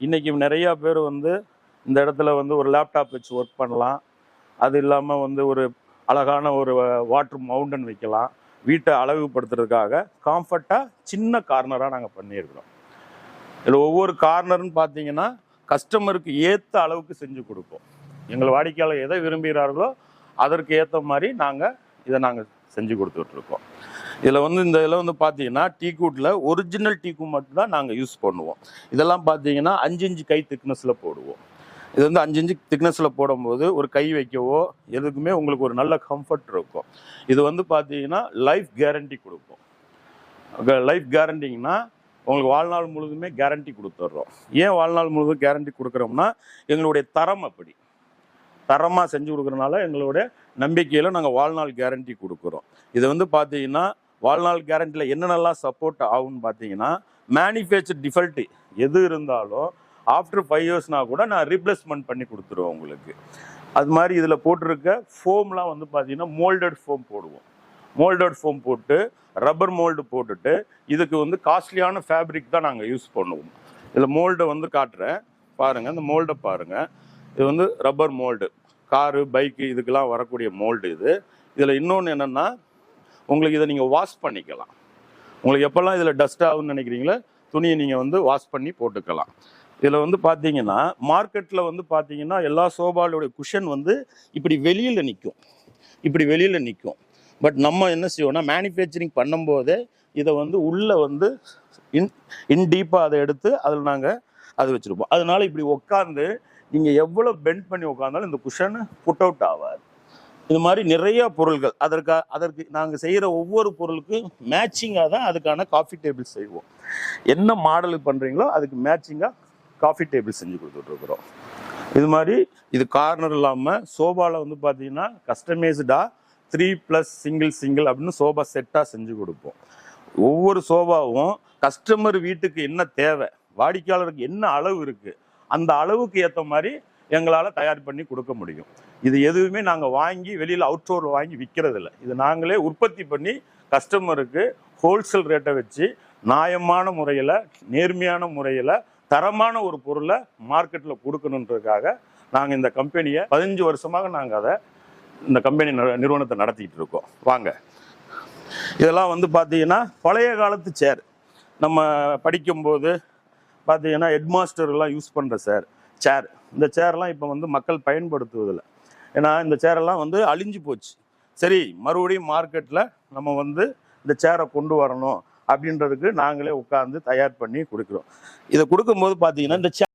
இன்றைக்கி நிறையா பேர் வந்து இந்த இடத்துல வந்து ஒரு லேப்டாப் வச்சு ஒர்க் பண்ணலாம். அது இல்லாமல் வந்து ஒரு அழகான ஒரு வாட்டர் மவுண்டன் வைக்கலாம். வீட்டை அழகுபடுத்துறதுக்காக காம்ஃபர்ட்டாக சின்ன கார்னராக நாங்கள் பண்ணியிருக்கிறோம். இதில் ஒவ்வொரு கார்னர்னு பார்த்தீங்கன்னா கஸ்டமருக்கு ஏற்ற அளவுக்கு செஞ்சு கொடுப்போம். எங்கள் வாடிக்கையாளர் எதை விரும்புகிறார்களோ அதற்கு ஏற்ற மாதிரி நாங்கள் செஞ்சு கொடுத்துட்ருக்கோம். இதில் வந்து பார்த்தீங்கன்னா டீக்கூட்டில் ஒரிஜினல் டீக்கூ மட்டும் தான் நாங்கள் யூஸ் பண்ணுவோம். இதெல்லாம் பார்த்தீங்கன்னா 5 இன்ச்சு கை திக்னஸில் போடுவோம். இது வந்து 5 இன்ச்சு திக்னஸில் போடும்போது ஒரு கை வைக்கவோ எதுக்குமே உங்களுக்கு ஒரு நல்ல கம்ஃபர்ட் இருக்கும். இது வந்து பார்த்தீங்கன்னா லைஃப் கேரண்டி கொடுப்போம். லைஃப் கேரண்டிங்கன்னா உங்களுக்கு வாழ்நாள் முழுதுமே கேரண்டி கொடுத்துட்றோம். ஏன் வாழ்நாள் முழுவதும் கேரண்டி கொடுக்குறோம்னா எங்களுடைய தரம் அப்படி தரமாக செஞ்சு கொடுக்குறதுனால எங்களுடைய நம்பிக்கையில் நாங்கள் வாழ்நாள் கேரண்டி கொடுக்குறோம். இது வந்து பார்த்தீங்கன்னா வாழ்நாள் கேரண்டியில் என்னென்னலாம் சப்போர்ட் ஆகும்னு பார்த்தீங்கன்னா மேனுஃபேக்சர் டிஃபால்ட்டு எது இருந்தாலும் ஆஃப்டர் 5 இயர்ஸ்னா கூட நான் ரீப்ளேஸ்மெண்ட் பண்ணி கொடுத்துருவேன் உங்களுக்கு. அது மாதிரி இதில் போட்டிருக்க ஃபோம்லாம் வந்து பார்த்தீங்கன்னா மோல்டட் ஃபோம் போடுவோம். மோல்டட் ஃபோம் போட்டு ரப்பர் மோல்டு போட்டுட்டு இதுக்கு வந்து காஸ்ட்லியான ஃபேப்ரிக் தான் நாங்கள் யூஸ் பண்ணுவோம். இதில் மோல்டை வந்து காட்டுறேன் பாருங்கள். இந்த மோல்டை பாருங்கள். இது வந்து ரப்பர் மோல்டு, காரு பைக்கு இதுக்கெல்லாம் வரக்கூடிய மோல்டு இது. இதில் இன்னொன்று என்னென்னா உங்களுக்கு இதை நீங்கள் வாஷ் பண்ணிக்கலாம். உங்களுக்கு எப்போல்லாம் இதில் டஸ்ட் ஆகுன்னு நினைக்கிறீங்களோ துணியை நீங்கள் வந்து வாஷ் பண்ணி போட்டுக்கலாம். இதில் வந்து பார்த்தீங்கன்னா மார்க்கெட்டில் வந்து பார்த்தீங்கன்னா எல்லா சோபாலுடைய குஷன் வந்து இப்படி வெளியில் நிற்கும். பட் நம்ம என்ன செய்வோம்னா மேனுஃபேக்சரிங் பண்ணும்போதே இதை வந்து உள்ளே வந்து இன் டீப்பாக அதை எடுத்து அதில் நாங்கள் அது வச்சுருப்போம். அதனால இப்படி உட்காந்து நீங்கள் எவ்வளோ பெண்ட் பண்ணி உட்காந்தாலும் இந்த குஷன் புட் அவுட் ஆகாது. இது மாதிரி நிறைய பொருள்கள் அதற்கு நாங்கள் செய்கிற ஒவ்வொரு பொருளுக்கும் மேட்சிங்காக தான் அதுக்கான காஃபி டேபிள் செய்வோம். என்ன மாடலுக்கு பண்ணுறீங்களோ அதுக்கு மேட்சிங்காக காஃபி டேபிள் செஞ்சு கொடுத்துட்ருக்குறோம். இது மாதிரி இது கார்னர் இல்லாமல் சோபாவில் வந்து பார்த்தீங்கன்னா கஸ்டமைஸ்டாக 3+ சிங்கிள் அப்படின்னு சோபா செட்டாக செஞ்சு கொடுப்போம். ஒவ்வொரு சோபாவும் கஸ்டமர் வீட்டுக்கு என்ன தேவை, வாடிக்கையாளருக்கு என்ன அளவு இருக்குது, அந்த அளவுக்கு ஏற்ற மாதிரி எங்களால் தயார் பண்ணி கொடுக்க முடியும். இது எதுவுமே நாங்கள் வாங்கி வெளியில் அவுட்ஸ்டோரில் வாங்கி விற்கிறதில்ல. இது நாங்களே உற்பத்தி பண்ணி கஸ்டமருக்கு ஹோல்சேல் ரேட்டை வச்சு நியாயமான முறையில் நேர்மையான முறையில் தரமான ஒரு பொருளை மார்க்கெட்டில் கொடுக்கணுன்றதுக்காக நாங்கள் இந்த கம்பெனியை 15 வருஷமாக நாங்கள் இந்த கம்பெனி நிறுவனத்தை நடத்திக்கிட்டு இருக்கோம். வாங்க. இதெல்லாம் வந்து பார்த்தீங்கன்னா பழைய காலத்து சேர். நம்ம படிக்கும்போது பார்த்தீங்கன்னா ஹெட்மாஸ்டர்லாம் யூஸ் பண்ணுற சேர். இந்த சேர்லாம் இப்போ வந்து மக்கள் பயன்படுத்துவதில்லை. ஏன்னா இந்த சேரெல்லாம் வந்து அழிஞ்சு போச்சு. சரி, மறுபடியும் மார்க்கெட்டில் நம்ம வந்து இந்த சேரை கொண்டு வரணும் அப்படின்றதுக்கு நாங்களே உட்காந்து தயார் பண்ணி கொடுக்குறோம். இதை கொடுக்கும்போது பார்த்தீங்கன்னா இந்த